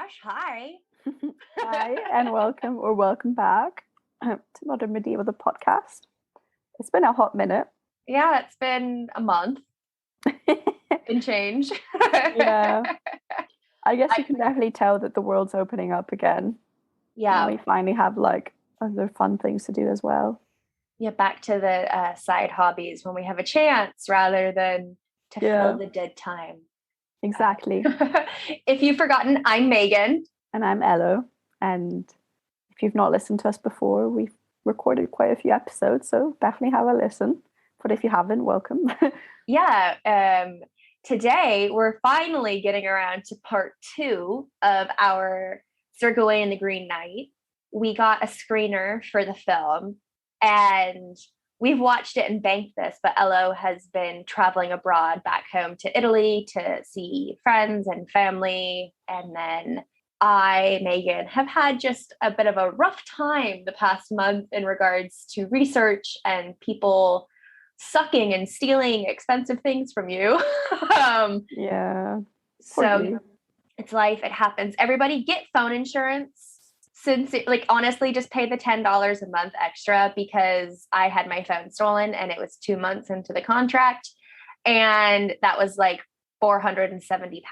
gosh, hi. Hi, and welcome back to Modern Medieval, the podcast. It's been a hot minute. Yeah, it's been a month and change. Yeah. I guess you can definitely tell that the world's opening up again. Yeah. And we finally have like other fun things to do as well. Yeah, back to the side hobbies when we have a chance rather than to fill the dead time. Exactly. If you've forgotten, I'm Megan. And I'm Elo. And if you've not listened to us before, we've recorded quite a few episodes, so definitely have a listen. But if you haven't, welcome. Yeah. Today, we're finally getting around to part 2 of our Sir Gawain and the Green Knight. We got a screener for the film, and we've watched it and banked this, but Elo has been traveling abroad back home to Italy to see friends and family. And then I, Megan, have had just a bit of a rough time the past month in regards to research and people sucking and stealing expensive things from you. Yeah. So it's life. It happens. Everybody get phone insurance. Since honestly, just pay the $10 a month extra, because I had my phone stolen and it was 2 months into the contract, and that was like £470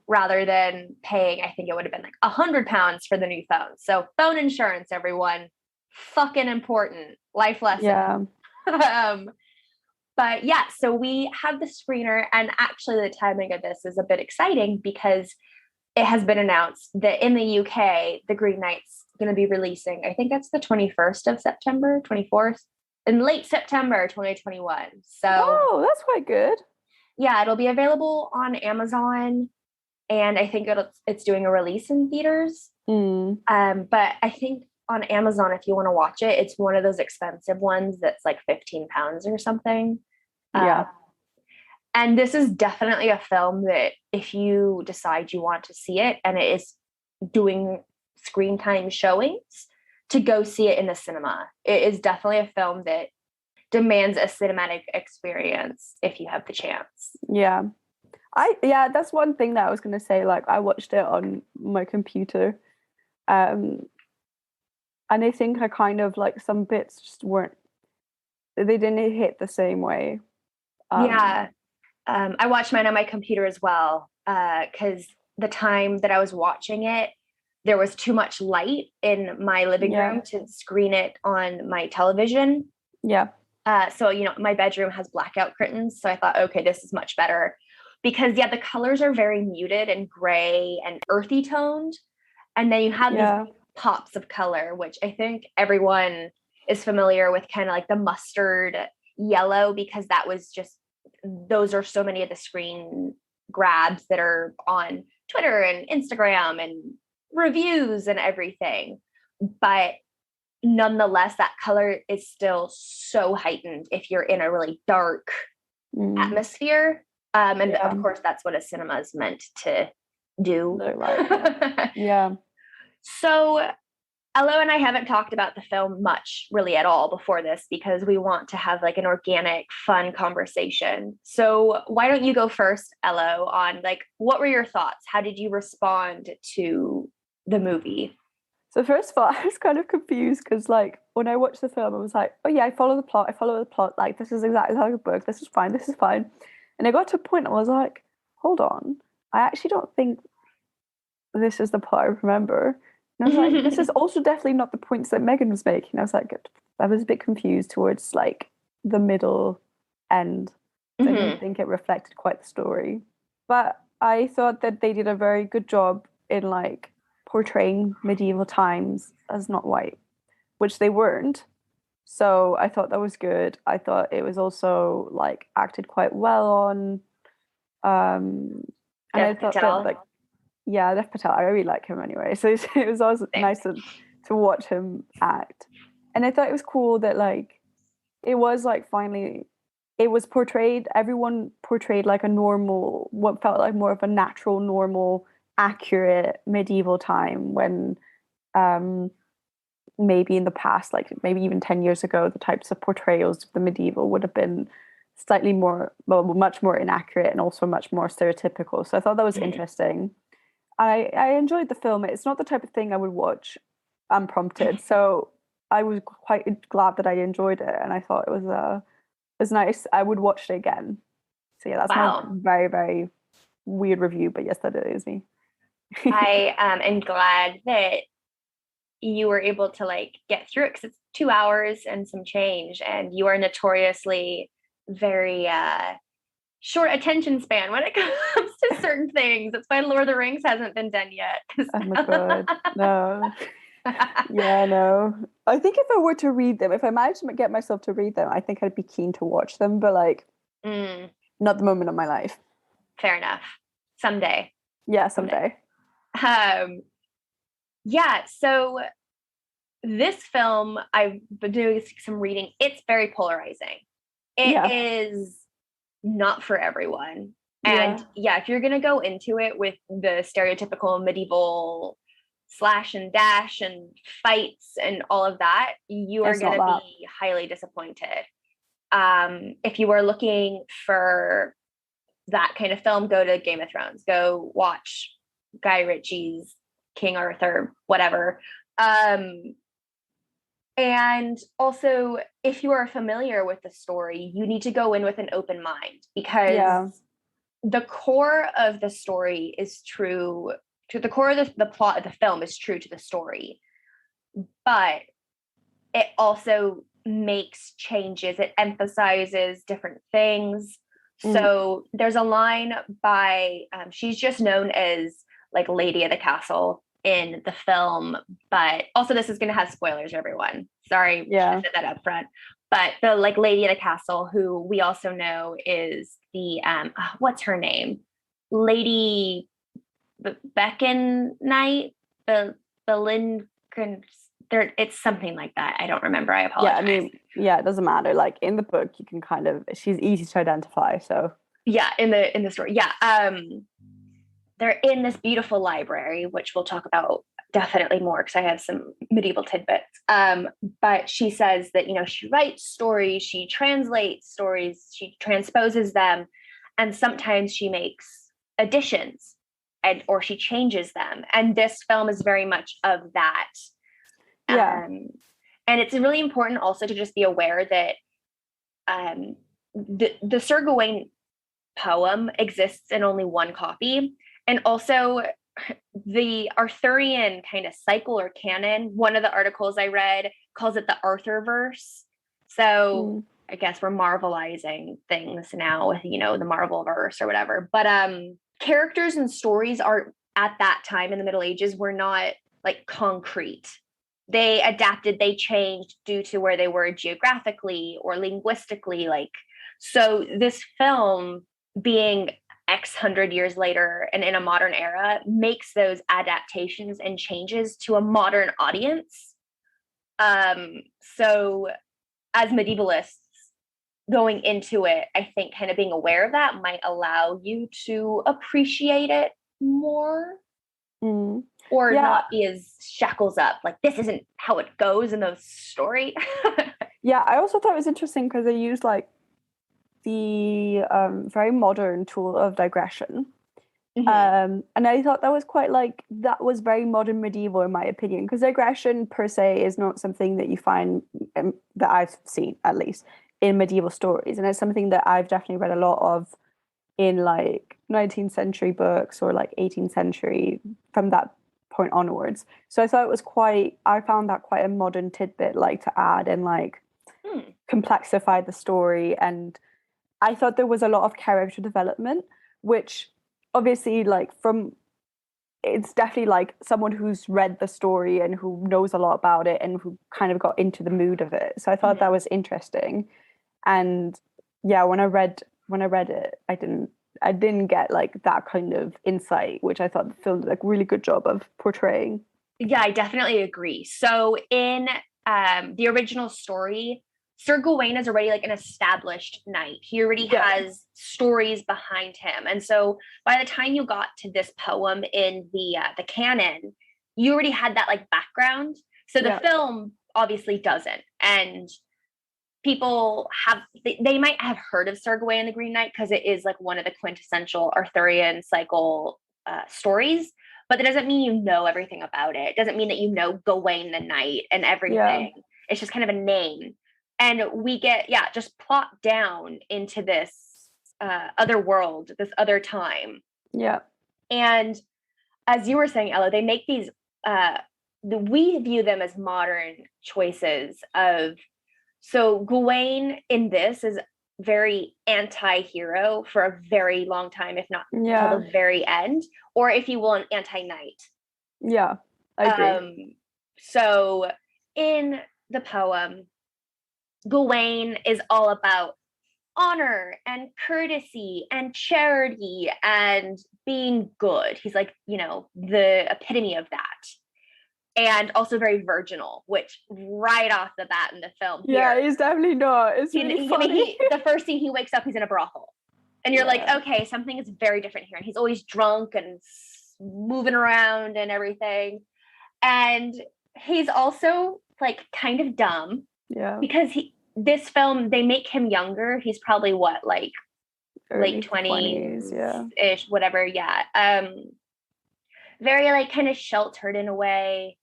rather than paying, I think it would have been like £100 for the new phone. So phone insurance, everyone, fucking important life lesson. Yeah. But yeah, so we have the screener, and actually the timing of this is a bit exciting because it has been announced that in the UK, The Green Knight's going to be releasing, I think that's the 21st of September, 24th, in late September 2021. So, that's quite good. Yeah, it'll be available on Amazon, and I think it's doing a release in theaters. But I think on Amazon, if you want to watch it, it's one of those expensive ones that's like £15 or something. Yeah. And this is definitely a film that if you decide you want to see it and it is doing screen time showings, to go see it in the cinema. It is definitely a film that demands a cinematic experience if you have the chance. Yeah. That's one thing that I was going to say. Like, I watched it on my computer. And I think I kind of like some bits just they didn't hit the same way. I watched mine on my computer as well, because the time that I was watching it, there was too much light in my living room to screen it on my television. Yeah. So, my bedroom has blackout curtains. So I thought, okay, this is much better, because the colors are very muted and gray and earthy toned. And then you have these pops of color, which I think everyone is familiar with, kind of like the mustard yellow, because those are so many of the screen grabs that are on Twitter and Instagram and reviews and everything. But nonetheless, that color is still so heightened if you're in a really dark atmosphere. Of course, that's what a cinema is meant to do. Yeah. So Elo and I haven't talked about the film much really at all before this, because we want to have like an organic, fun conversation. So why don't you go first, Elo, on like, what were your thoughts? How did you respond to the movie? So first of all, I was kind of confused because like when I watched the film, I was like, oh yeah, I follow the plot. Like, this is exactly like a book. This is fine. And I got to a point, I was like, hold on. I actually don't think this is the plot I remember. And I was like, this is also definitely not the points that Megan was making. I was like, I was a bit confused towards like the middle end. I didn't think it reflected quite the story. But I thought that they did a very good job in like portraying medieval times as not white, which they weren't. So I thought that was good. I thought it was also like acted quite well on. And I thought that like, yeah, Dev Patel, I really like him anyway. So it was always nice to watch him act. And I thought it was cool that like it was like finally it was portrayed, everyone portrayed like a normal, what felt like more of a natural, normal, accurate medieval time, when maybe in the past, like maybe even 10 years ago, the types of portrayals of the medieval would have been slightly more, well, much more inaccurate and also much more stereotypical. So I thought that was interesting. I enjoyed the film. It's not the type of thing I would watch unprompted, so I was quite glad that I enjoyed it, and I thought it was nice. I would watch it again. So yeah, that's my Wow. very, very weird review, but yes, that is me. I am glad that you were able to like get through it because it's 2 hours and some change, and you are notoriously very short attention span when it comes to certain things. That's why Lord of the Rings hasn't been done yet. Oh my God, no. Yeah, no. I think if I were to read them, if I managed to get myself to read them, I think I'd be keen to watch them, but like not the moment of my life. Fair enough. Someday. Yeah, someday. Yeah, so this film, I've been doing some reading. It's very polarizing. It is not for everyone. And yeah, if you're going to go into it with the stereotypical medieval slash and dash and fights and all of that, you are going to be highly disappointed. If you are looking for that kind of film, go to Game of Thrones, go watch Guy Ritchie's King Arthur, whatever. And also, if you are familiar with the story, you need to go in with an open mind, because the core of the story is true to the core of the plot of the film is true to the story, but it also makes changes. It emphasizes different things. So there's a line by, she's just known as like Lady of the Castle in the film, but also this is going to have spoilers, everyone. Sorry, I said that up front. But the like Lady of the Castle, who we also know is the what's her name, Lady Beckon Knight, the Lindgren. It's something like that. I don't remember. I apologize. Yeah, I mean, it doesn't matter. Like in the book, you can kind of, she's easy to identify. So yeah, in the story, they're in this beautiful library, which we'll talk about definitely more because I have some medieval tidbits. But she says that, she writes stories, she translates stories, she transposes them, and sometimes she makes additions or she changes them. And this film is very much of that. And it's really important also to just be aware that the Sir Gawain poem exists in only one copy. And also the Arthurian kind of cycle or canon, one of the articles I read calls it the Arthurverse. So I guess we're Marvelizing things now with, the Marvelverse or whatever. But characters and stories are at that time in the Middle Ages were not like concrete. They adapted, they changed due to where they were geographically or linguistically. So this film being X hundred years later and in a modern era makes those adaptations and changes to a modern audience. So as medievalists going into it, I think kind of being aware of that might allow you to appreciate it more. Or not be as shackles up. Like, this isn't how it goes in the story. I also thought it was interesting because they used like the very modern tool of digression. And I thought that was that was very modern medieval in my opinion, because digression per se is not something that you find, that I've seen at least, in medieval stories. And it's something that I've definitely read a lot of in like 19th century books or like 18th century from that point onwards. So I thought I found that quite a modern tidbit to add and complexify the story. And I thought there was a lot of character development, which obviously it's definitely someone who's read the story and who knows a lot about it and who kind of got into the mood of it. So I thought that was interesting. And when I read it, I didn't get that kind of insight, which I thought the film did a really good job of portraying. Yeah, I definitely agree. So in the original story, Sir Gawain is already an established knight. He already has stories behind him. And so by the time you got to this poem in the canon, you already had that background. So the film obviously doesn't. And people they might have heard of Sir Gawain and the Green Knight because it is one of the quintessential Arthurian cycle stories, but that doesn't mean you know everything about it. It doesn't mean that you know Gawain the Knight and everything. It's just kind of a name. And we get, just plopped down into this other world, this other time. Yeah. And as you were saying, Ella, they make these, we view them as modern choices of, so Gawain in this is very anti-hero for a very long time, if not until the very end, or if you will, an anti-knight. Yeah, I agree. So in the poem, Gawain is all about honor and courtesy and charity and being good. He's like, the epitome of that. And also very virginal, which right off the bat in the film. Yeah, he's definitely not. It's really funny. The first scene he wakes up, he's in a brothel. And you're like, okay, something is very different here. And he's always drunk and moving around and everything. And he's also like kind of dumb. Yeah. Because this film, they make him younger. He's probably what, like early late 20s yeah. ish, whatever. Yeah. Very like kind of sheltered in a way.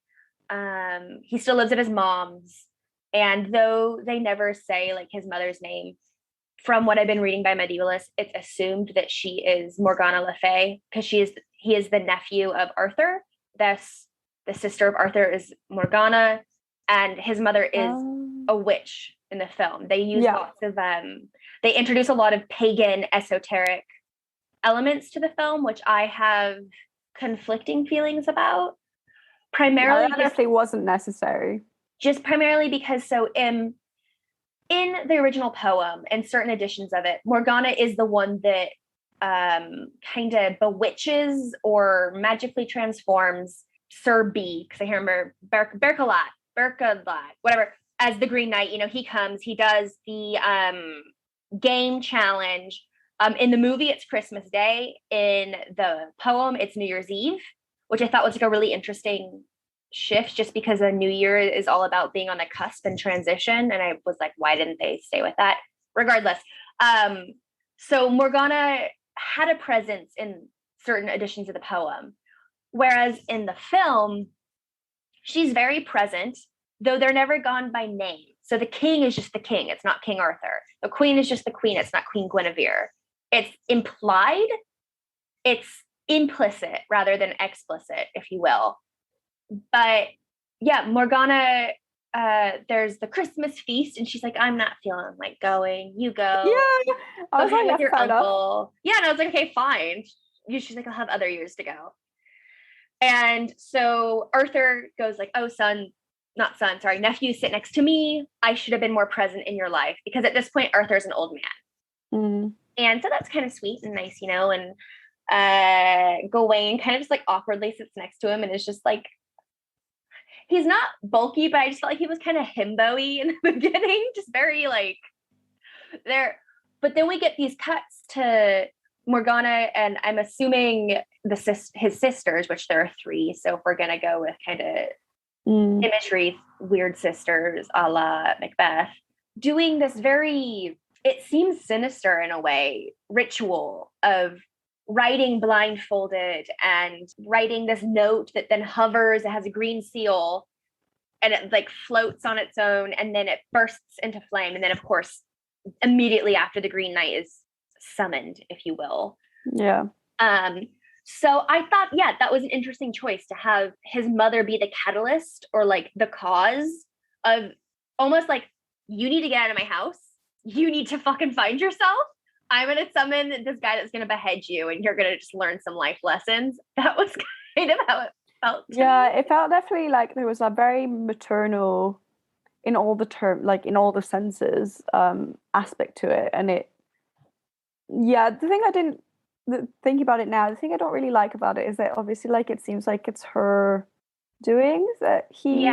He still lives at his mom's, and though they never say like his mother's name, from what I've been reading by medievalists, it's assumed that she is Morgana Le Fay because he is the nephew of Arthur. Thus, the sister of Arthur is Morgana, and his mother is a witch in the film. They use lots of they introduce a lot of pagan esoteric elements to the film, which I have conflicting feelings about. Primarily, that definitely wasn't necessary. Just primarily because in the original poem and certain editions of it, Morgana is the one that kind of bewitches or magically transforms Sir B, because I remember Berkalat, whatever, as the Green Knight. He comes, he does the game challenge. In the movie, it's Christmas Day. In the poem, it's New Year's Eve, which I thought was like a really interesting shift, just because a new year is all about being on a cusp and transition. And I was like, why didn't they stay with that? Regardless. So Morgana had a presence in certain editions of the poem, whereas in the film, she's very present, though they're never gone by name. So the king is just the king. It's not King Arthur. The queen is just the queen. It's not Queen Guinevere. It's implied. It's implicit rather than explicit, if you will. But yeah, Morgana, there's the Christmas feast, and she's like, I'm not feeling like going. You go. Yeah. I was hang like, with your uncle. Yeah, and I was like, okay, fine. She's like, I'll have other years to go. And so Arthur goes like, oh, nephew, sit next to me. I should have been more present in your life, because at this point, Arthur's an old man. Mm. And so that's kind of sweet and nice, and Gawain kind of just like awkwardly sits next to him and is just like, he's not bulky, but I just felt like he was kind of himbo-y in the beginning, just very like there. But then we get these cuts to Morgana, and I'm assuming his sisters, which there are 3. So if we're gonna go with kind of imagery, weird sisters, a la Macbeth, doing this very, it seems sinister in a way, ritual of writing blindfolded and writing this note that then hovers. It has a green seal and it like floats on its own, and then it bursts into flame. And then of course, immediately after, the Green Knight is summoned, if you will. Yeah. So I thought, that was an interesting choice to have his mother be the catalyst or like the cause of almost like, you need to get out of my house. You need to fucking find yourself. I'm going to summon this guy that's going to behead you, and you're going to just learn some life lessons. That was kind of how it felt. It felt definitely like there was a very maternal, in all the senses, aspect to it. And the thing I didn't think about it now, the thing I don't really like about it is that obviously like it seems like it's her doing, that he's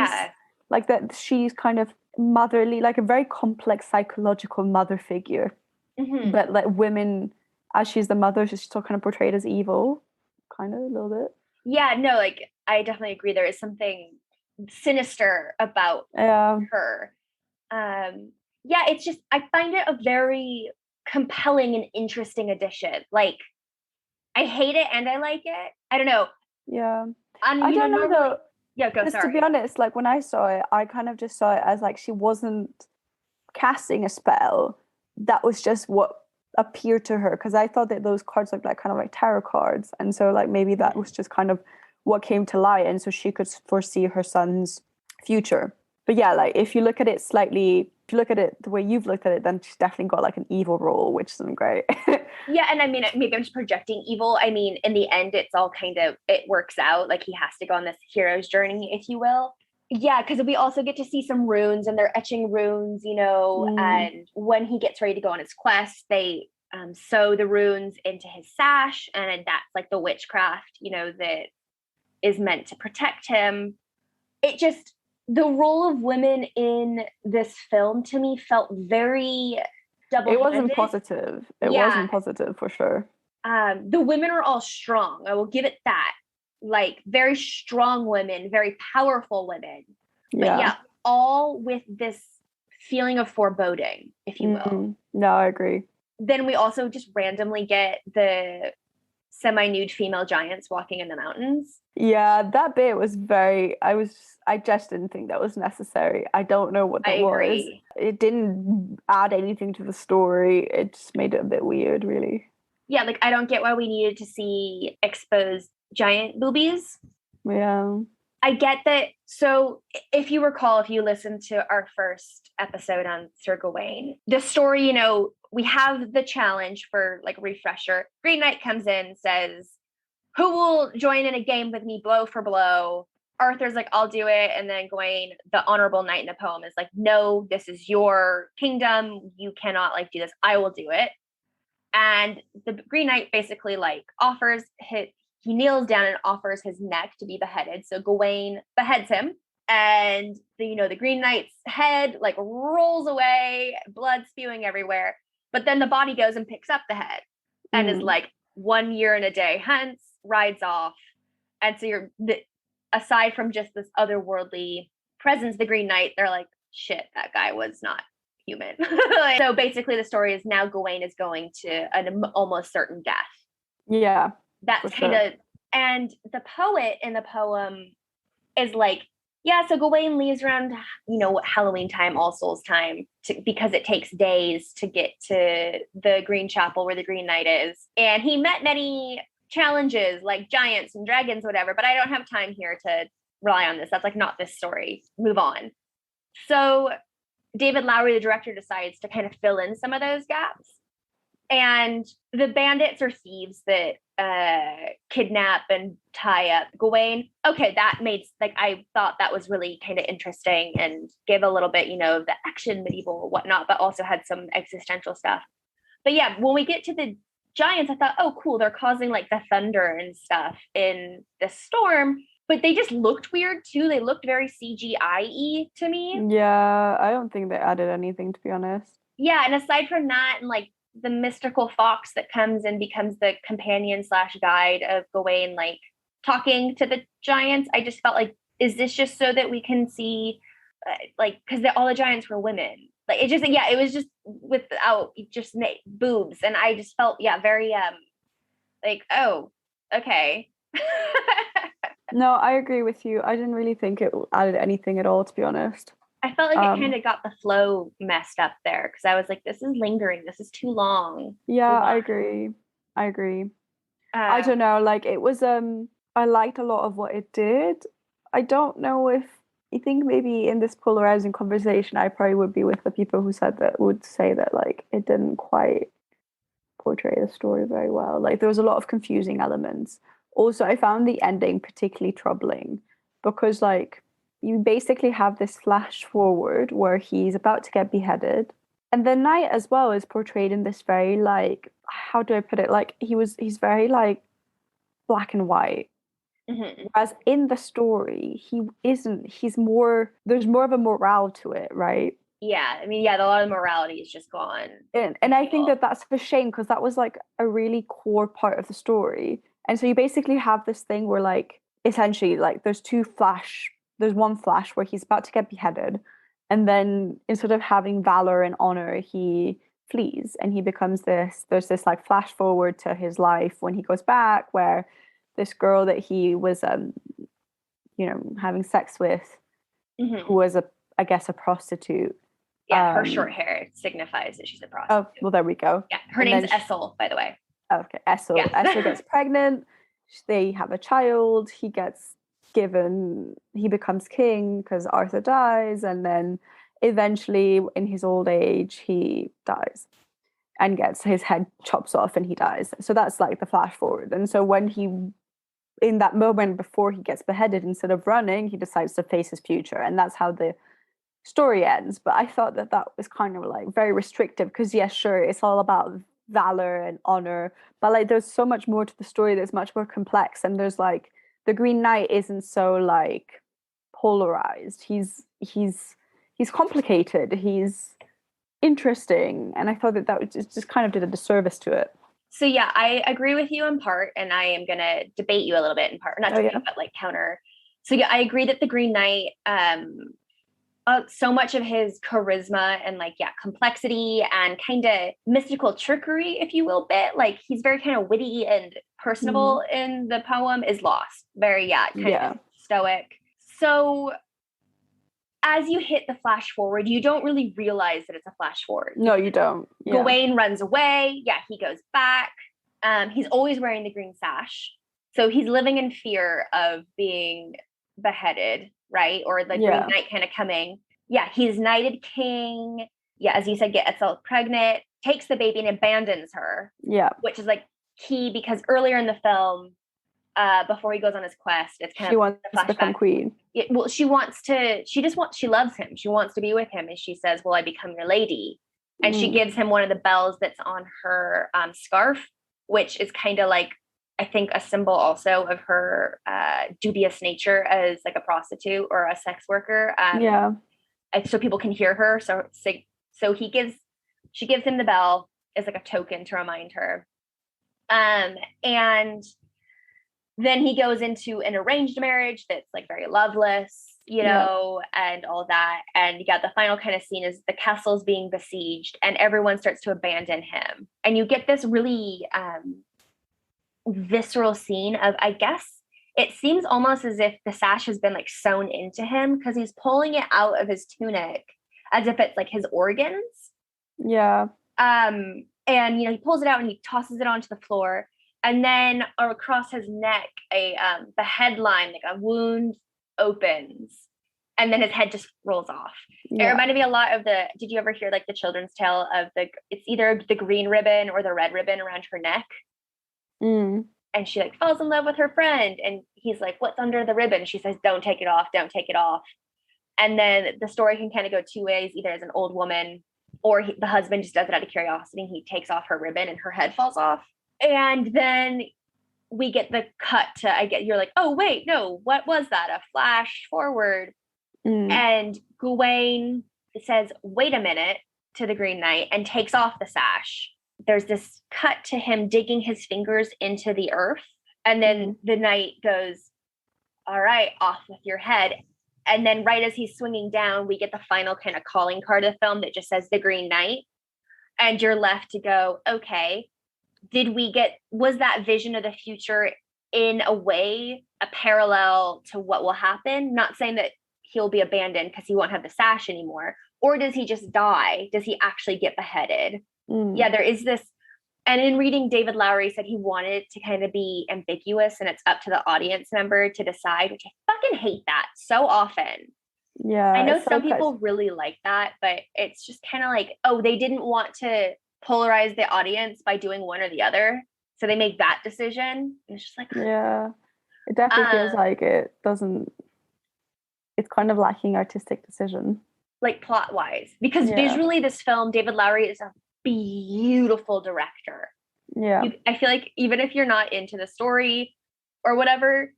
like, that she's kind of motherly, like a very complex psychological mother figure. Mm-hmm. But like women, as she's the mother, she's still kind of portrayed as evil, kind of a little bit. Yeah, no, like I definitely agree. There is something sinister about her. It's just, I find it a very compelling and interesting addition. Like, I hate it and I like it. I don't know. Yeah. And I don't know normally, though. yeah, go, Because to sorry. be honest, like when I saw it, I kind of just saw it as like she wasn't casting a spell. That was just what appeared to her. Because I thought that those cards looked like kind of like tarot cards, and so like maybe that was just kind of what came to light, and so she could foresee her son's future. But yeah, like if you look at it slightly, if you look at it the way you've looked at it, then she's definitely got like an evil role, which isn't great. Yeah, and I mean, maybe I'm just projecting evil. I mean, in the end, it's all kind of, it works out. Like he has to go on this hero's journey, if you will. Yeah, because we also get to see some runes, and they're etching runes, and when he gets ready to go on his quest, they sew the runes into his sash, and that's like the witchcraft, that is meant to protect him. It just, the role of women in this film to me felt very double-handed. It wasn't positive. It wasn't positive for sure. The women are all strong. I will give it that. Like very strong women, very powerful women. But yeah, all with this feeling of foreboding, if you will. No, I agree. Then we also just randomly get the semi-nude female giants walking in the mountains. Yeah, that bit was I just didn't think that was necessary. I don't know what that was. It didn't add anything to the story. It just made it a bit weird, really. Yeah, like I don't get why we needed to see exposed giant boobies. Yeah. I get that. So if you recall, if you listened to our first episode on Sir Gawain, the story, we have the challenge for like a refresher. Green Knight comes in, says, who will join in a game with me blow for blow? Arthur's like, I'll do it. And then Gawain, the honorable knight in the poem, is like, no, this is your kingdom. You cannot like do this. I will do it. And the Green Knight basically like he kneels down and offers his neck to be beheaded. So Gawain beheads him, and the Green Knight's head like rolls away, blood spewing everywhere. But then the body goes and picks up the head and is like 1 year and a day hence, rides off. And so aside from just this otherworldly presence, the Green Knight, they're like, shit, that guy was not human. So basically the story is now Gawain is going to an almost certain death. Yeah. That's kind of, and the poet in the poem is like, yeah, so Gawain leaves around, Halloween time, All Souls time, because it takes days to get to the Green Chapel where the Green Knight is. And he met many challenges like giants and dragons, whatever, but I don't have time here to rely on this. That's like not this story. Move on. So David Lowry, the director, decides to kind of fill in some of those gaps. And the bandits or thieves that kidnap and tie up Gawain, okay, that made, like, I thought that was really kind of interesting and gave a little bit, of the action, medieval, whatnot, but also had some existential stuff. But yeah, when we get to the giants, I thought, oh, cool, they're causing like the thunder and stuff in the storm. But they just looked weird too. They looked very CGI-y to me. Yeah, I don't think they added anything, to be honest. Yeah, and aside from that, and like the mystical fox that comes and becomes the companion / guide of Gawain, like talking to the giants, I just felt like, is this just so that we can see, because all the giants were women? Like it was just without just boobs, and I just felt very like, oh, okay. No, I agree with you. I didn't really think it added anything at all, to be honest. I felt like it kind of got the flow messed up there, because I was like, this is lingering. This is too long. Yeah, I agree. I don't know. Like it was, I liked a lot of what it did. I don't know if I think maybe in this polarizing conversation, I probably would be with the people who would say that like it didn't quite portray the story very well. Like there was a lot of confusing elements. Also, I found the ending particularly troubling because like you basically have this flash forward where he's about to get beheaded. And the knight as well is portrayed in this very like, how do I put it? Like he's very like black and white. Mm-hmm. Whereas in the story, he isn't, there's more of a morale to it, right? Yeah, I mean, a lot of morality is just gone. And I think that's a shame because that was like a really core part of the story. And so you basically have this thing where like, essentially like there's one flash where he's about to get beheaded. And then instead of having valor and honor, he flees and he becomes there's this like flash forward to his life when he goes back where this girl that he was having sex with, who was I guess a prostitute. Yeah, her short hair signifies that she's a prostitute. Oh, well, there we go. Yeah, her name's Essel, by the way. Okay, Essel. Yeah. Essel gets pregnant. They have a child. He becomes king because Arthur dies, and then eventually, in his old age, he dies and gets his head chops off, and he dies. So that's like the flash forward. And so when in that moment before he gets beheaded, instead of running, he decides to face his future, and that's how the story ends. But I thought that was kind of like very restrictive, because yes, sure, it's all about valor and honor, but like there's so much more to the story that's much more complex. And there's like the Green Knight isn't so like polarized. He's complicated. He's interesting, and I thought that just kind of did a disservice to it. So yeah, I agree with you in part, and I am gonna debate you a little bit in part, not debate, but like counter. So yeah, I agree that the Green Knight, so much of his charisma and like, complexity and kind of mystical trickery, if you will, like he's very kind of witty and personable in the poem, is lost. Very, kind of stoic. So as you hit the flash forward, you don't really realize that it's a flash forward. No, you don't. Yeah. Gawain runs away. Yeah, he goes back. He's always wearing the green sash. So he's living in fear of being beheaded, right? Or the Green Knight kind of coming. Yeah, he's knighted king. Yeah, as you said, gets herself pregnant, takes the baby and abandons her. Yeah. Which is like key, because earlier in the film, before he goes on his quest, it's kind of she wants to become queen. She loves him. She wants to be with him. And she says, "Will I become your lady?" And she gives him one of the bells that's on her scarf, which is kind of like, I think, a symbol also of her dubious nature as like a prostitute or a sex worker. So people can hear her. So she gives him the bell as like a token to remind her. And then he goes into an arranged marriage that's like very loveless, and all that. And the final kind of scene is the castle's being besieged and everyone starts to abandon him. And you get this really visceral scene of, I guess, it seems almost as if the sash has been like sewn into him, because he's pulling it out of his tunic as if it's like his organs. Yeah. And, he pulls it out and he tosses it onto the floor. And then across his neck, the headline, like a wound opens, and then his head just rolls off. Yeah. It reminded me a lot of did you ever hear like the children's tale of it's either the green ribbon or the red ribbon around her neck? And she like falls in love with her friend, and he's like, "What's under the ribbon?" She says, "Don't take it off, don't take it off." And then the story can kind of go two ways, either as an old woman, or the husband just does it out of curiosity. He takes off her ribbon and her head falls off. And then we get the cut to, you're like, oh, wait, no, what was that? A flash forward. And Gawain says, wait a minute, to the Green Knight, and takes off the sash. There's this cut to him digging his fingers into the earth. And then the knight goes, all right, off with your head. And then right as he's swinging down, we get the final kind of calling card of the film that just says the Green Knight. And you're left to go, okay, was that vision of the future in a way a parallel to what will happen? Not saying that he'll be abandoned because he won't have the sash anymore. Or does he just die? Does he actually get beheaded? Yeah, there is this. And in reading, David Lowry said he wanted it to kind of be ambiguous and it's up to the audience member to decide, which I fucking hate that so often. Yeah. I know some people really like that, but it's just kind of like, oh, they didn't want to polarize the audience by doing one or the other. So they make that decision. And it's just like, yeah, it definitely feels like it's kind of lacking artistic decision. Like plot wise, because visually this film, David Lowry is a beautiful director. Yeah. I feel like even if you're not into the story or whatever,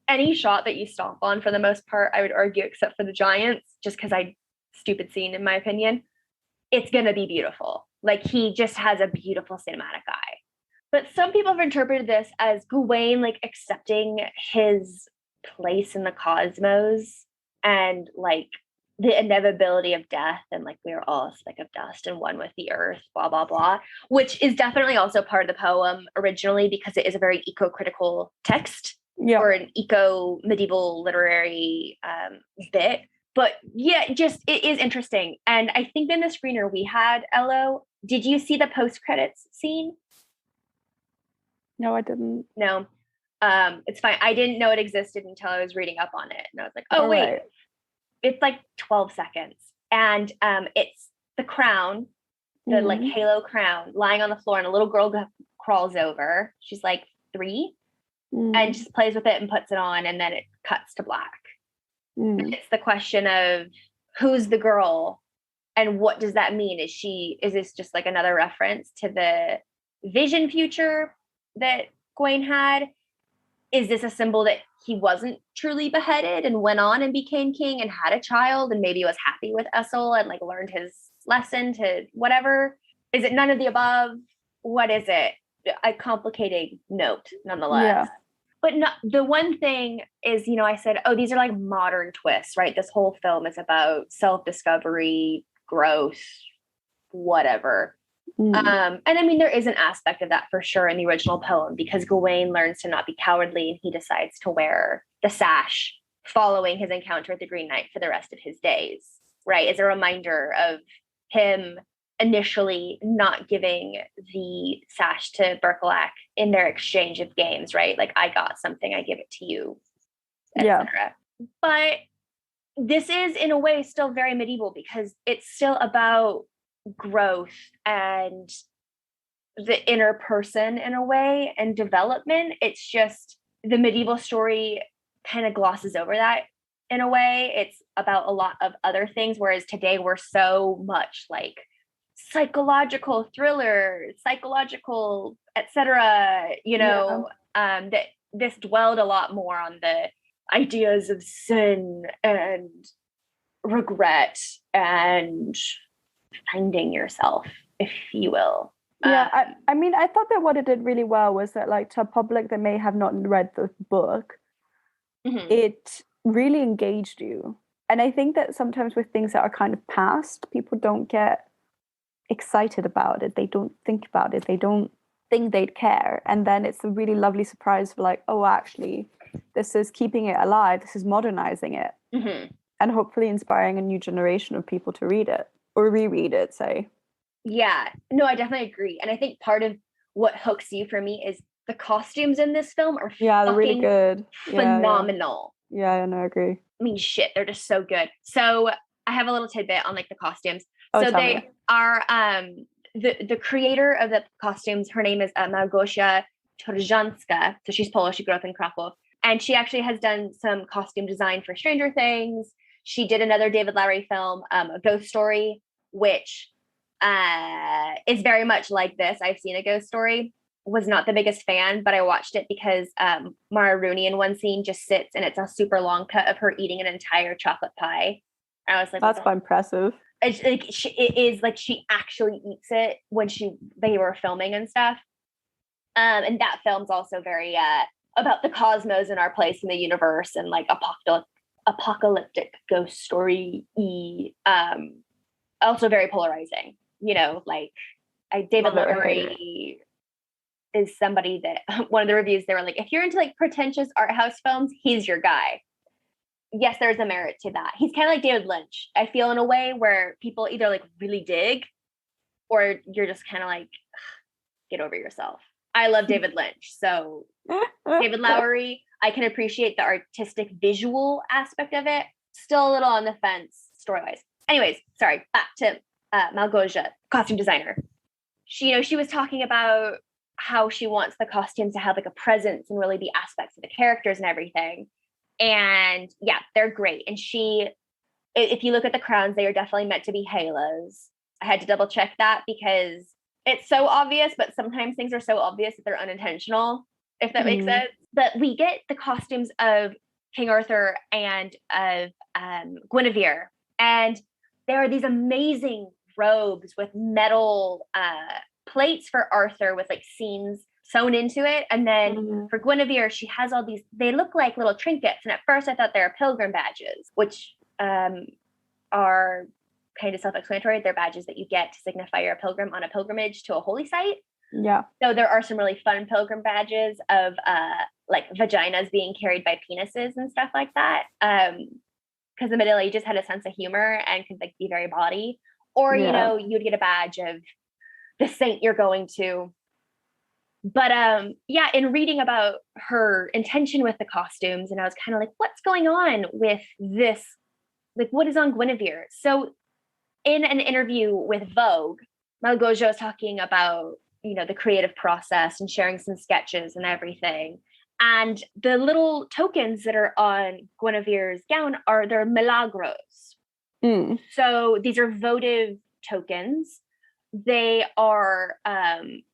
any shot that you stomp on, for the most part, I would argue, except for the giants, just because stupid scene in my opinion, it's going to be beautiful. Like, he just has a beautiful cinematic eye. But some people have interpreted this as Gawain, like, accepting his place in the cosmos and, like, the inevitability of death and like we're all a speck of dust and one with the earth, blah, blah, blah, which is definitely also part of the poem originally because it is a very eco-critical text or an eco-medieval literary bit. But yeah, just it is interesting. And I think in the screener we had, Elo, did you see the post-credits scene? No, I didn't. No. It's fine. I didn't know it existed until I was reading up on it. And I was like, oh, wait. Right. It's like 12 seconds. And it's the crown, the like halo crown lying on the floor, and a little girl crawls over. She's like 3 and just plays with it and puts it on, and then it cuts to black. It's the question of who's the girl and what does that mean? Is this just like another reference to the vision future that Gawain had? Is this a symbol that he wasn't truly beheaded and went on and became king and had a child and maybe was happy with Essel and like learned his lesson to whatever? Is it none of the above? What is it? A complicated note nonetheless. Yeah. But the one thing is, I said, oh, these are like modern twists, right? This whole film is about self-discovery, growth, whatever. And I mean, there is an aspect of that for sure in the original poem because Gawain learns to not be cowardly and he decides to wear the sash following his encounter with the Green Knight for the rest of his days, right? As a reminder of him initially not giving the sash to Berkelak in their exchange of games, right? Like, I got something, I give it to you, etc. But this is in a way still very medieval because it's still about growth and the inner person in a way and development. It's just the medieval story kind of glosses over that in a way. It's about a lot of other things, whereas today we're so much like psychological thriller, psychological, etc. That this dwelled a lot more on the ideas of sin and regret and finding yourself, if you will. I mean, I thought that what it did really well was that, like, to a public that may have not read the book, it really engaged you. And I think that sometimes with things that are kind of past, people don't get excited about it. They don't think about it. They don't think they'd care. And then it's a really lovely surprise for like, oh, actually, this is keeping it alive. This is modernizing it. And hopefully inspiring a new generation of people to read it. Or reread it, say. Yeah, no, I definitely agree. And I think part of what hooks you for me is the costumes in this film are they're really good. Phenomenal. Yeah, I agree. I mean, shit, they're just so good. So I have a little tidbit on like the costumes. So they are the creator of the costumes, her name is Małgosia Torżanska. So she's Polish, she grew up in Krakow. And she actually has done some costume design for Stranger Things. She did another David Lowry film, A Ghost Story, which is very much like this. I've seen A Ghost Story, was not the biggest fan, but I watched it because Mara Rooney in one scene just sits and it's a super long cut of her eating an entire chocolate pie. I was like, that's quite impressive. It is like she actually eats it when they were filming and stuff. And that film's also very about the cosmos and our place in the universe and like apocalyptic ghost story also very polarizing, like David Lowry is somebody that one of the reviews, they were like, if you're into like pretentious art house films, he's your guy. Yes, there's a merit to that. He's kind of like David Lynch, I feel, in a way where people either like really dig or you're just kind of like, get over yourself. I love David Lynch. So David Lowry, I can appreciate the artistic visual aspect of it. Still a little on the fence story-wise. Anyways, sorry, back to Małgosia, costume designer. She was talking about how she wants the costumes to have like a presence and really be aspects of the characters and everything. And yeah, they're great. And if you look at the crowns, they are definitely meant to be halos. I had to double check that because it's so obvious, but sometimes things are so obvious that they're unintentional, if that makes sense. But we get the costumes of King Arthur and of Guinevere. And there are these amazing robes with metal plates for Arthur with like scenes sewn into it. And then for Guinevere, she has all these, they look like little trinkets. And at first I thought they were pilgrim badges, which are kind of self-explanatory. They're badges that you get to signify you're a pilgrim on a pilgrimage to a holy site. Yeah. So there are some really fun pilgrim badges of like vaginas being carried by penises and stuff like that. Because the Middle Ages had a sense of humor and could like be very bawdy. Or, you know, you'd get a badge of the saint you're going to. But yeah, in reading about her intention with the costumes, and I was kind of like, what's going on with this? Like, what is on Guinevere? So in an interview with Vogue, Malgosia was talking about, you know, the creative process and sharing some sketches and everything. And the little tokens that are on Guinevere's gown they're milagros. So these are votive tokens. They are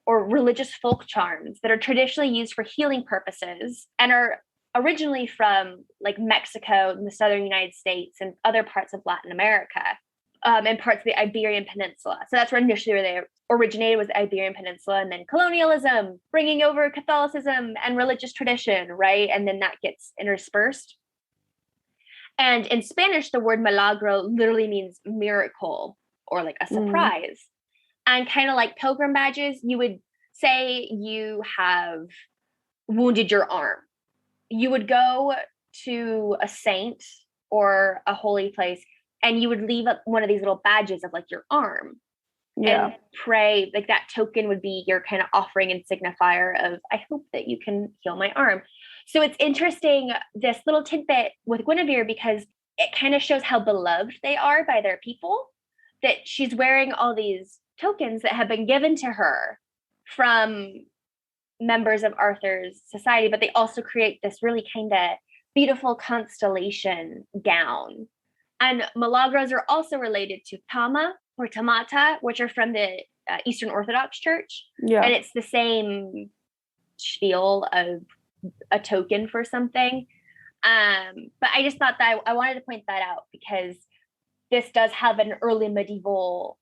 or religious folk charms that are traditionally used for healing purposes and are originally from like Mexico and the southern United States and other parts of Latin America, and parts of the Iberian Peninsula. So that's where initially where they originated, was the Iberian Peninsula, and then colonialism, bringing over Catholicism and religious tradition, right? And then that gets interspersed. And in Spanish, the word milagro literally means miracle or like a surprise. And kind of like pilgrim badges, you would say you have wounded your arm. You would go to a saint or a holy place and you would leave up one of these little badges of like your arm and pray. Like that token would be your kind of offering and signifier of, I hope that you can heal my arm. So it's interesting, this little tidbit with Guinevere, because it kind of shows how beloved they are by their people, that she's wearing all these tokens that have been given to her from members of Arthur's society, but they also create this really kind of beautiful constellation gown. And milagros are also related to tama or tamata, which are from the Eastern Orthodox Church. And it's the same spiel of a token for something. But I just thought that I wanted to point that out, because this does have an early medieval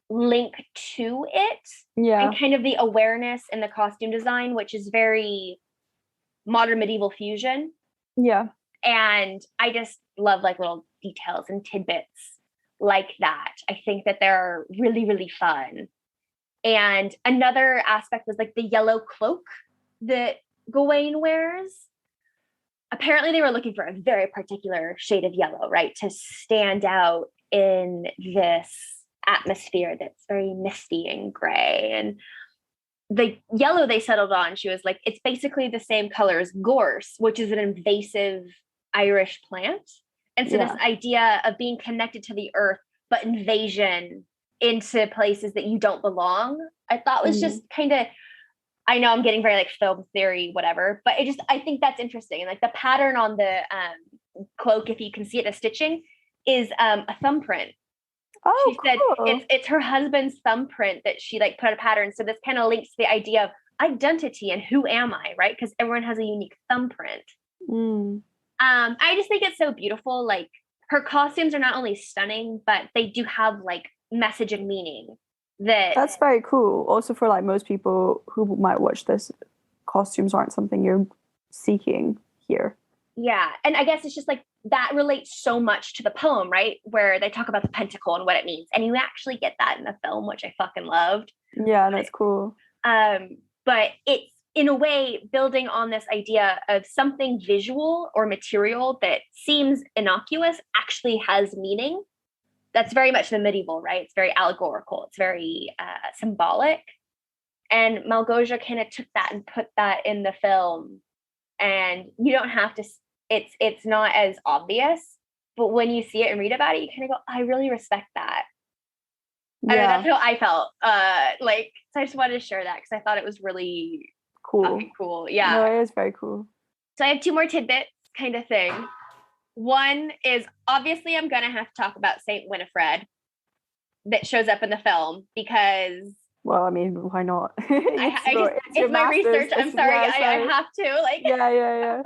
link to it. And kind of the awareness in the costume design, which is very modern medieval fusion. And I just love like little details and tidbits like that. I think that they're really, really fun. And another aspect was like the yellow cloak that Gawain wears. Apparently they were looking for a very particular shade of yellow, right, to stand out in this atmosphere that's very misty and gray. And the yellow they settled on, she was like, it's basically the same color as gorse, which is an invasive Irish plant. And so this idea of being connected to the earth, but invasion into places that you don't belong, I thought was just kind of, I know I'm getting very like film theory, whatever, but I think that's interesting. And like the pattern on the cloak, if you can see it, the stitching is a thumbprint. She said it's her husband's thumbprint that she like put a pattern. So this kind of links to the idea of identity and who am I, right? Because everyone has a unique thumbprint. I just think it's so beautiful. Like her costumes are not only stunning, but they do have like message and meaning. That's very cool. Also for like most people who might watch this, costumes aren't something you're seeking here. Yeah. And I guess it's just like that relates so much to the poem, right? Where they talk about the pentacle and what it means. And you actually get that in the film, which I fucking loved. Yeah, that's cool. But it's in a way building on this idea of something visual or material that seems innocuous actually has meaning. That's very much the medieval, right? It's very allegorical. It's very symbolic. And Malgosia kind of took that and put that in the film. And you don't have to, it's not as obvious, but when you see it and read about it, you kind of go, I really respect that. I mean, that's how I felt. So I just wanted to share that because I thought it was really cool. Yeah. No, it is very cool. So I have two more tidbits kind of thing. One is obviously I'm going to have to talk about Saint Winifred that shows up in the film because... Well, I mean, why not? It's my research. I'm sorry. I have to. Yeah.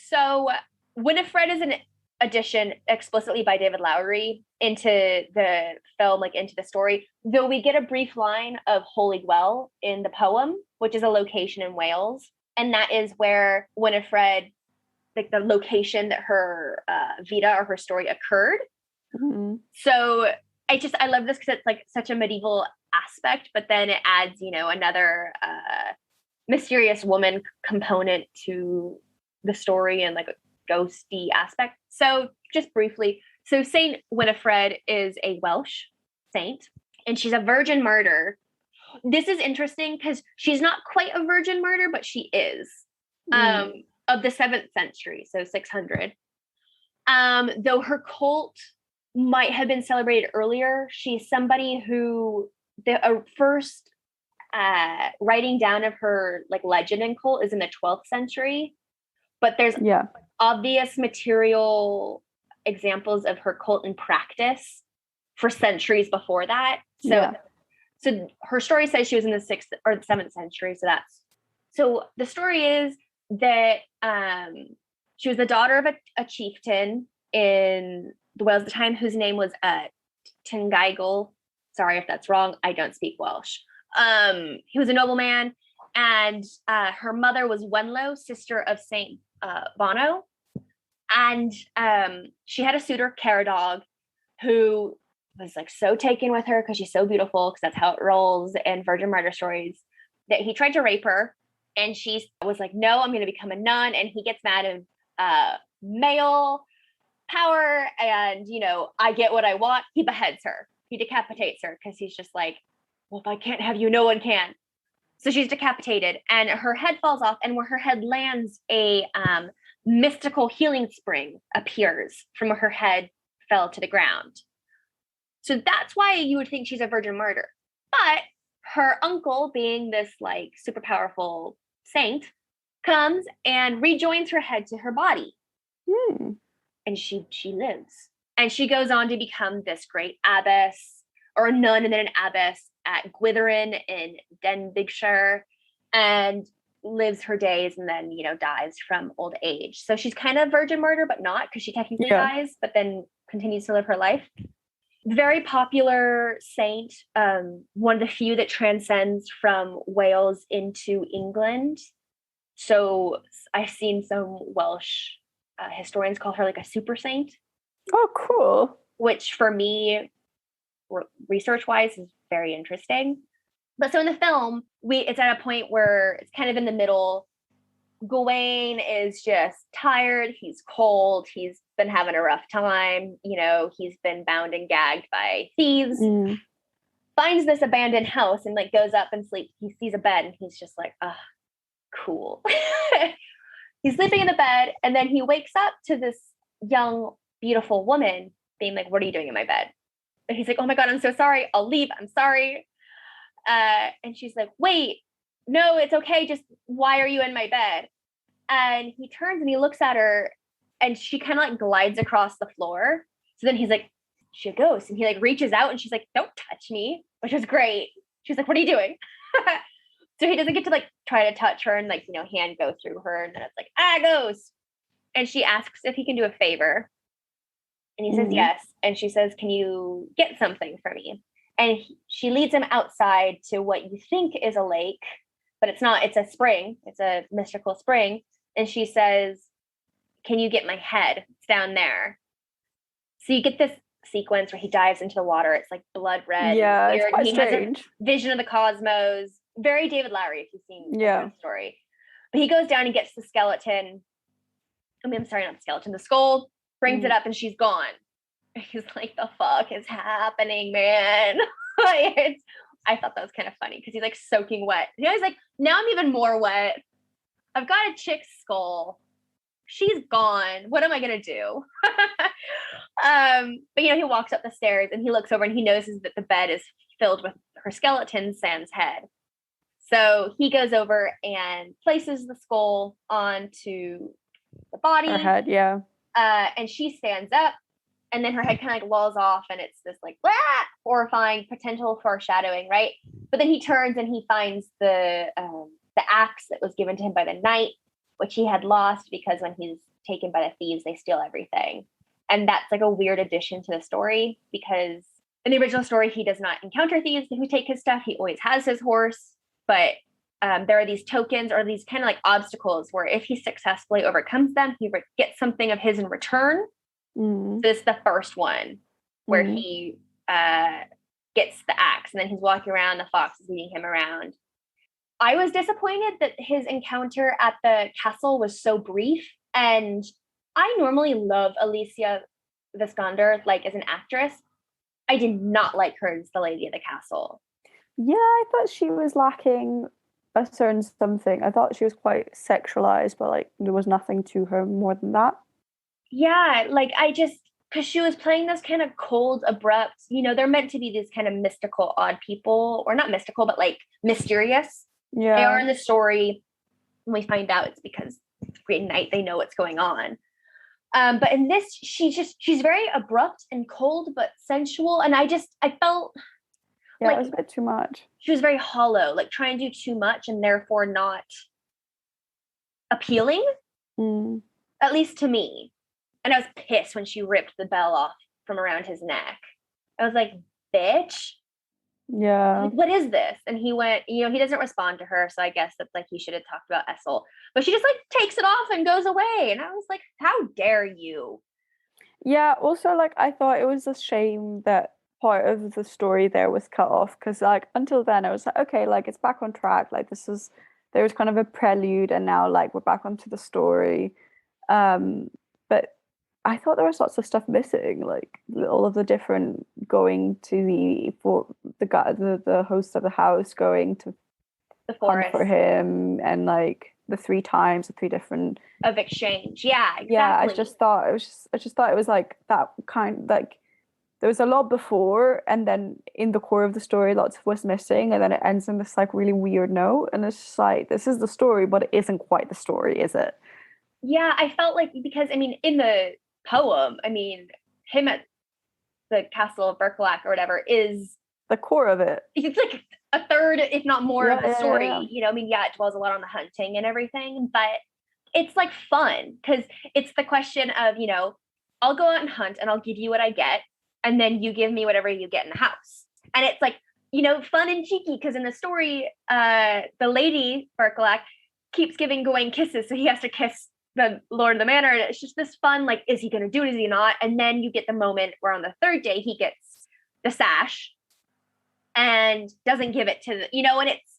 So Winifred is an addition explicitly by David Lowry into the film, like into the story, though we get a brief line of Holy Well in the poem, which is a location in Wales. And that is where Winifred, like the location that her vita or her story occurred. So I love this because it's like such a medieval aspect, but then it adds, another mysterious woman component to the story and like a ghosty aspect. So just briefly, so Saint Winifred is a Welsh saint, and she's a virgin martyr. This is interesting because she's not quite a virgin martyr, but she is of the 7th century, so 600. Though her cult might have been celebrated earlier, she's somebody who the first writing down of her like legend and cult is in the 12th century, but there's obvious material examples of her cult in practice for centuries before that. So her story says she was in the 6th or the 7th century. So the story is that she was the daughter of a chieftain in the Wales at the time, whose name was Tyngaigl. Sorry if that's wrong. I don't speak Welsh. He was a nobleman, and her mother was Wenlo, sister of Saint Bono. And she had a suitor, Caradog, who was like so taken with her because she's so beautiful, because that's how it rolls in virgin martyr stories, that he tried to rape her. And she was like, no, I'm going to become a nun. And he gets mad at male power. And, I get what I want. He beheads her. He decapitates her because he's just like, well, if I can't have you, no one can. So she's decapitated and her head falls off. And where her head lands, a mystical healing spring appears from where her head fell to the ground. So that's why you would think she's a virgin martyr. But her uncle, being this like super powerful saint, comes and rejoins her head to her body. And she lives. And she goes on to become this great abbess, or a nun and then an abbess at Gwytherin in Denbighshire, and lives her days and then, dies from old age. So she's kind of virgin martyr, but not, because she technically dies, but then continues to live her life. Very popular saint, one of the few that transcends from Wales into England. So I've seen some Welsh historians call her like a super saint. Oh, cool. Which for me, research-wise, is very interesting. But so in the film, it's at a point where it's kind of in the middle. Gawain is just tired. He's cold. He's been having a rough time. He's been bound and gagged by thieves. Finds this abandoned house and like goes up and sleeps. He sees a bed and he's just like, ah, cool. He's sleeping in the bed, and then he wakes up to this young, beautiful woman being like, what are you doing in my bed? And he's like, oh my God, I'm so sorry. I'll leave. I'm sorry. And she's like, wait, no, it's okay. Just why are you in my bed? And he turns and he looks at her, and she kind of like glides across the floor. So then he's like, she a ghost. And he like reaches out and she's like, don't touch me, which was great. She's like, what are you doing? So he doesn't get to like try to touch her and like, hand go through her. And then it's like, ghost. And she asks if he can do a favor. And he says yes. And she says, can you get something for me? And she leads him outside to what you think is a lake, but it's not. It's a spring. It's a mystical spring. And she says, can you get my head? It's down there. So you get this sequence where he dives into the water. It's like blood red. Yeah, it's quite he strange. Has a vision of the cosmos. Very David Lowry, if you've seen the story. But he goes down and gets the skeleton. I'm sorry, not the skeleton, the skull, brings it up, and she's gone. He's like, the fuck is happening, man? I thought that was kind of funny because he's like soaking wet. He's like, now I'm even more wet. I've got a chick's skull. She's gone. What am I gonna do? But he walks up the stairs and he looks over and he notices that the bed is filled with her skeleton, Sans head. So he goes over and places the skull onto the body. Her head, yeah. And she stands up, and then her head kind of like lolls off, and it's this like horrifying potential foreshadowing, right? But then he turns and he finds the axe that was given to him by the knight, which he had lost because when he's taken by the thieves, they steal everything. And that's like a weird addition to the story, because in the original story, he does not encounter thieves who take his stuff. He always has his horse. But there are these tokens or these kind of like obstacles where if he successfully overcomes them, he gets something of his in return. So this is the first one. where he gets the axe and then he's walking around, the fox is leading him around. I was disappointed that his encounter at the castle was so brief, and I normally love Alicia Vikander, like, as an actress. I did not like her as the lady of the castle. Yeah, I thought she was lacking a certain something. I thought she was quite sexualized, but like there was nothing to her more than that. Yeah, like because she was playing this kind of cold, abrupt, they're meant to be these kind of mystical, odd people, or not mystical, but like mysterious. Yeah. They are in the story. And we find out it's because Green Knight, they know what's going on. But in this, she's very abrupt and cold, but sensual. And I felt like it was a bit too much. She was very hollow, like trying to do too much and therefore not appealing, at least to me. And I was pissed when she ripped the bell off from around his neck. I was like, bitch. Yeah. Like, what is this? And he went, he doesn't respond to her. So I guess that's like, he should have talked about Essel. But she just like takes it off and goes away. And I was like, how dare you? Yeah. Also, like, I thought it was a shame that part of the story there was cut off. Because like, until then I was like, okay, like it's back on track. Like there was kind of a prelude and now like we're back onto the story. But I thought there was lots of stuff missing, like all of the different going to the host of the house going to the forest for him, and like the three different of exchange. Yeah, exactly. Yeah, I just thought it was like that kind, like there was a lot before, and then in the core of the story, lots was missing, and then it ends in this like really weird note, and it's just like, this is the story, but it isn't quite the story, is it? Yeah, I felt like, because I mean, in the poem, I mean, him at the castle of Berkelak or whatever is the core of it. It's like a third, if not more, of the story. I mean, yeah, it dwells a lot on the hunting and everything, but it's like fun because it's the question of, I'll go out and hunt and I'll give you what I get, and then you give me whatever you get in the house. And it's like, fun and cheeky, because in the story, the lady Berkelak keeps giving Gawain kisses, so he has to kiss the Lord of the Manor, and it's just this fun, like, is he going to do it, is he not? And then you get the moment where on the third day he gets the sash and doesn't give it to and it's,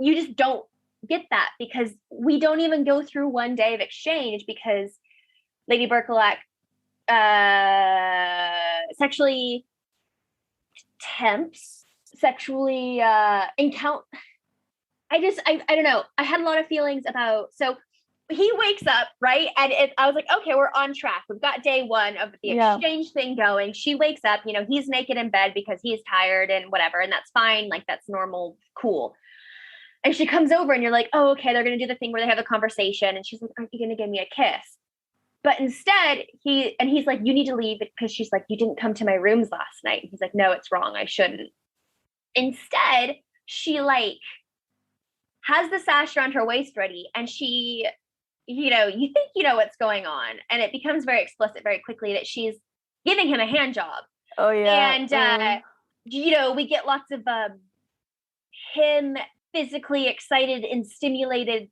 you just don't get that, because we don't even go through one day of exchange, because Lady Berkelak sexually encounter. I don't know. I had a lot of feelings about, so he wakes up, right? And I was like, okay, we're on track. We've got day one of the exchange thing going. She wakes up, he's naked in bed because he's tired and whatever. And that's fine. Like, that's normal, cool. And she comes over and you're like, oh, okay, they're going to do the thing where they have a conversation. And she's like, aren't you going to give me a kiss? But instead he's like, you need to leave, because she's like, you didn't come to my rooms last night. And he's like, no, it's wrong. I shouldn't. Instead, she like has the sash around her waist ready, and she, you think what's going on, and it becomes very explicit very quickly that she's giving him a hand job. Oh yeah. And we get lots of him physically excited and stimulated,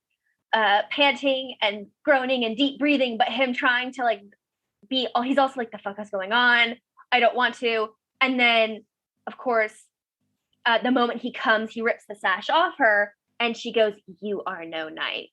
panting and groaning and deep breathing, but him trying to like he's also like, the fuck is going on? I don't want to. And then of course, the moment he comes, he rips the sash off her, and she goes, you are no knight,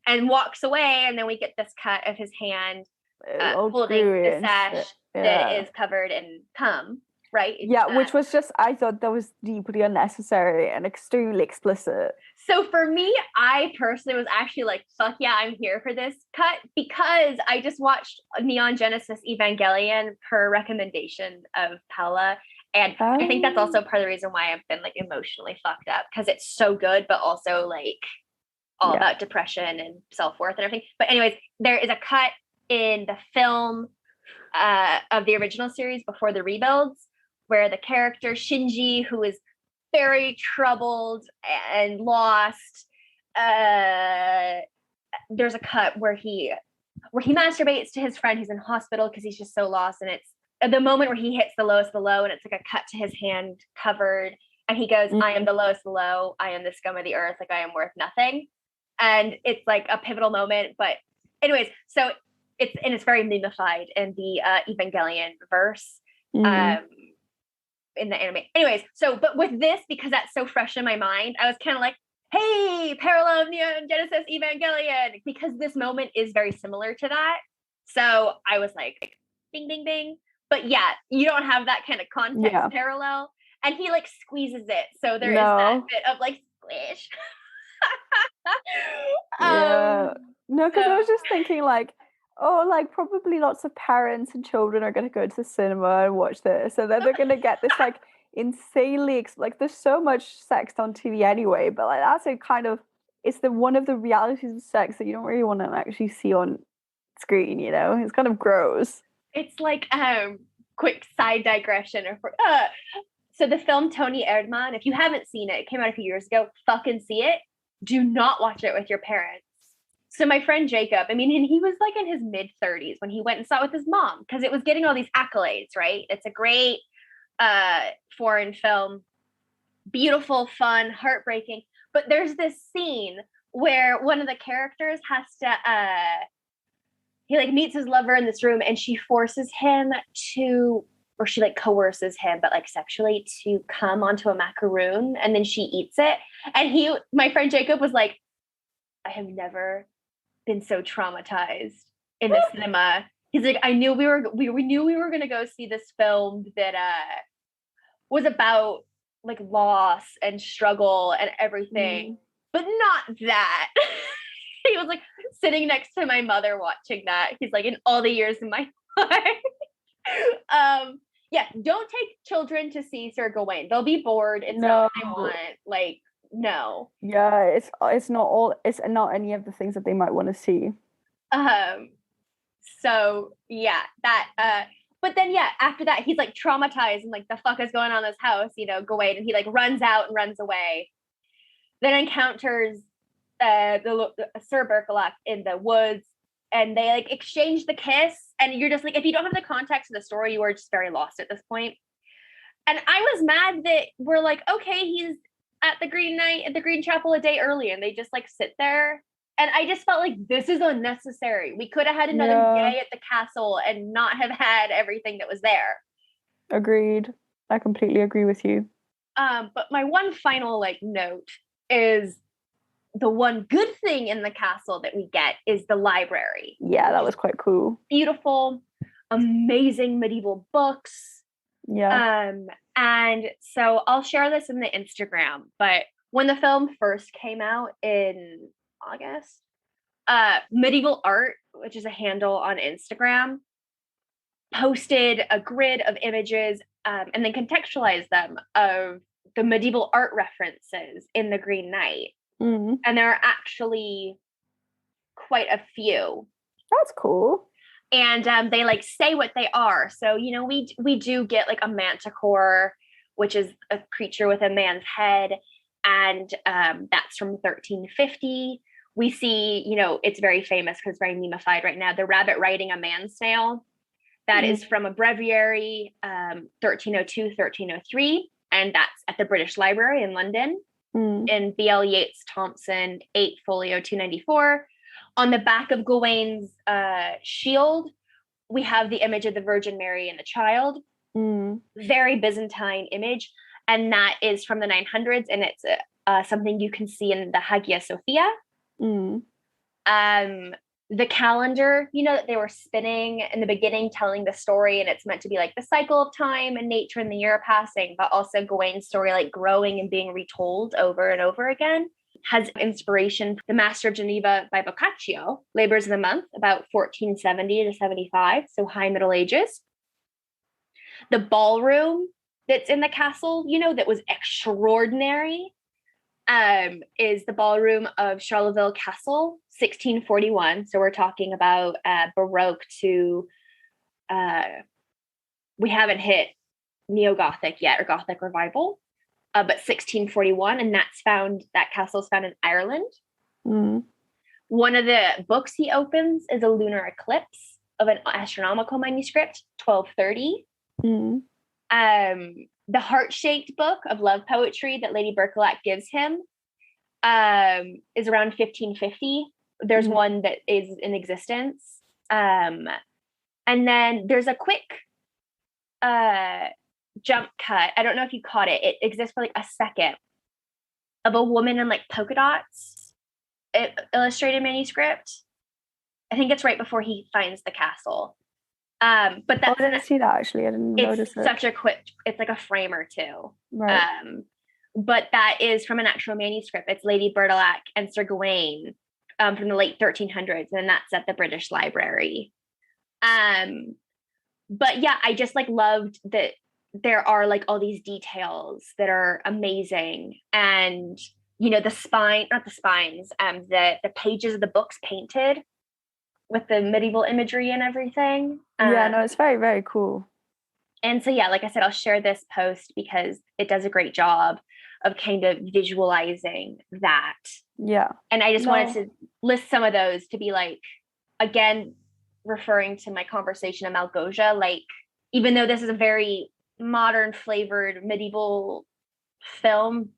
and walks away. And then we get this cut of his hand holding the sash that is covered in cum, right? Which was just, I thought that was deeply unnecessary and extremely explicit. So for me, I personally was actually like, fuck yeah, I'm here for this cut, because I just watched Neon Genesis Evangelion per recommendation of Paula. And I think that's also part of the reason why I've been like emotionally fucked up, because it's so good, but also like all about depression and self-worth and everything. But anyways, there is a cut in the film of the original series before the rebuilds, where the character Shinji, who is very troubled and lost, there's a cut where he masturbates to his friend who's in hospital because he's just so lost, and it's at the moment where he hits the lowest of the low, and it's like a cut to his hand covered, and he goes, I am the lowest of the low, I am the scum of the earth, like I am worth nothing. And it's like a pivotal moment. But anyways, so it's very memified in the Evangelion verse. in the anime. Anyways, so, but with this, because that's so fresh in my mind, I was kind of like, hey, parallel of Neon Genesis Evangelion, because this moment is very similar to that. So I was like, bing, bing, bing. But yeah, you don't have that kind of context parallel. And he like squeezes it. So there is that bit of like squish. No, because I was just thinking like, oh, like probably lots of parents and children are going to go to the cinema and watch this. And then they're going to get this like insanely, like there's so much sex on TV anyway, but like that's a kind of, it's the one of the realities of sex that you don't really want to actually see on screen, you know? It's kind of gross. It's like, quick side digression. So the film Tony Erdmann, if you haven't seen it, it came out a few years ago, fucking see it. Do not watch it with your parents. So my friend Jacob, I mean, and he was like in his mid-30s when he went and saw it with his mom because it was getting all these accolades, right? It's a great foreign film, beautiful, fun, heartbreaking. But there's this scene where one of the characters has to, he like meets his lover in this room and she forces him to, or she like coerces him, but like sexually to come onto a macaroon and then she eats it. And my friend Jacob was like, I have never been so traumatized in the cinema. He's like, I knew we knew we were going to go see this film that was about like loss and struggle and everything, but not that. He was like sitting next to my mother watching that. He's like, in all the years in my life. Yeah, don't take children to see Sir Gawain. They'll be bored. It's not what they want. Like, no. Yeah, it's not any of the things that they might want to see. So yeah, that but then yeah, after that he's like traumatized and like the fuck is going on in this house, you know, Gawain, and he like runs out and runs away. Then encounters the Sir Berkelak in the woods, and they like exchange the kiss, and you're just like, if you don't have the context of the story, you are just very lost at this point. And I was mad that we're like, okay, he's at the Green Knight at the Green Chapel a day early, and they just like sit there. And I just felt like this is unnecessary. We could have had another day at the castle and not have had everything that was there. Agreed. I completely agree with you. But my one final like note is the one good thing in the castle that we get is the library. Yeah, that was quite cool. Beautiful, amazing medieval books. Yeah. And so I'll share this in the Instagram, but when the film first came out in August, Medieval Art, which is a handle on Instagram, posted a grid of images and then contextualized them of the medieval art references in the Green Knight. And there are actually quite a few. That's cool. And they like say what they are. So, you know, we do get like a manticore, which is a creature with a man's head. And that's from 1350. We see, you know, it's very famous because very memeified right now, the rabbit riding a man snail. That is from a breviary, 1302, 1303. And that's at the British Library in London. In B.L. Yeats Thompson 8 folio 294. On the back of Gawain's shield, we have the image of the Virgin Mary and the child. Very Byzantine image. And that is from the 900s. And it's something you can see in the Hagia Sophia. The calendar, you know, that they were spinning in the beginning, telling the story, and it's meant to be like the cycle of time and nature and the year passing, but also Gawain's story like growing and being retold over and over again. Has inspiration. The Master of Geneva by Boccaccio, Labors of the Month, about 1470 to 75, so high Middle Ages. The ballroom that's in the castle, you know, that was extraordinary, is the ballroom of Charleville Castle, 1641. So we're talking about Baroque to, we haven't hit Neo-Gothic yet, or Gothic Revival, but 1641, and that castle's found in Ireland. One of the books he opens is a lunar eclipse of an astronomical manuscript, 1230. The heart-shaped book of love poetry that Lady Berkelak gives him is around 1550. There's one that is in existence. And then there's a quick jump cut. I don't know if you caught it. It exists for like a second of a woman in like polka dots, illustrated manuscript. I think it's right before he finds the castle. But that's I didn't see that actually. I didn't notice it. It's such a quick. It's like a frame or two. Right. But that is from an actual manuscript. It's Lady Bertilac and Sir Gawain from the late 1300s, and that's at the British Library. But yeah, I just like loved that there are like all these details that are amazing, and you know, the pages of the books painted with the medieval imagery and everything. Yeah, no, it's very, very cool. And so, yeah, like I said, I'll share this post because it does a great job of kind of visualizing that. Yeah. And I just wanted to list some of those to be like, again, referring to my conversation of Malgosia, like, even though this is a very modern flavored medieval film,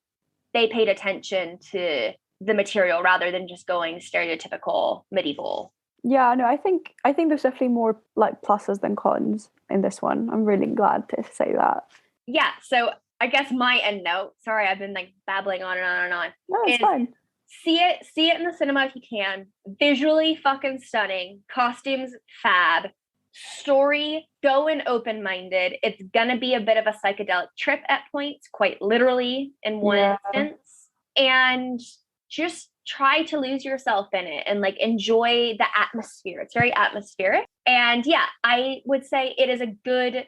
they paid attention to the material rather than just going stereotypical medieval. Yeah, no, I think there's definitely more like pluses than cons in this one. I'm really glad to say that. Yeah, so I guess my end note, sorry, I've been like babbling on and on and on. No, it's fine. See it in the cinema if you can. Visually fucking stunning. Costumes fab. Story, go in open-minded. It's gonna be a bit of a psychedelic trip at points, quite literally in one instance. And just try to lose yourself in it and like enjoy the atmosphere. It's very atmospheric. And yeah, I would say it is a good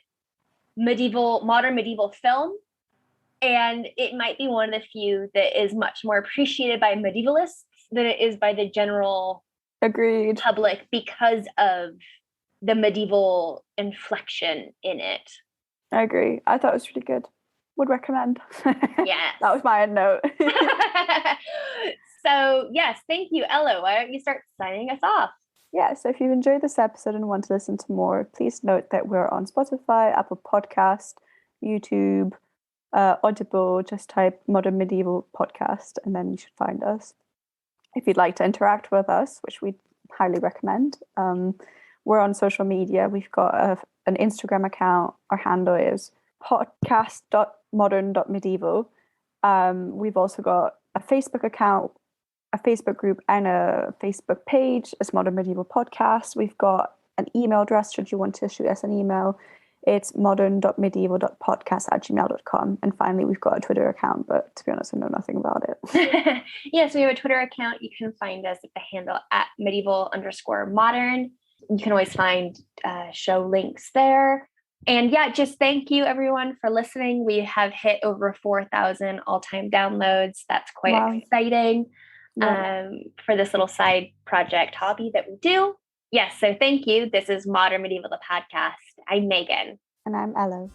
modern medieval film. And it might be one of the few that is much more appreciated by medievalists than it is by the general public because of the medieval inflection in it. I agree. I thought it was really good. Would recommend. Yeah. That was my end note. So yes, thank you, Ella. Why don't you start signing us off? Yeah, so if you've enjoyed this episode and want to listen to more, please note that we're on Spotify, Apple Podcast, YouTube, Audible. Just type Modern Medieval Podcast and then you should find us. If you'd like to interact with us, which we highly recommend, we're on social media. We've got an Instagram account. Our handle is podcast.modern.medieval. We've also got a Facebook account, a Facebook group, and a Facebook page as Modern Medieval Podcast. We've got an email address should you want to shoot us an email. It's modern.medieval.podcast@gmail.com. And finally, we've got a Twitter account, but to be honest, I know nothing about it. Yeah, so we have a Twitter account. You can find us at the handle @medieval_modern. You can always find show links there. And yeah, just thank you everyone for listening. We have hit over 4,000 all-time downloads. That's quite exciting for this little side project hobby that we do. Yes, so thank you. This is Modern Medieval, the podcast. I'm Megan. And I'm Ella.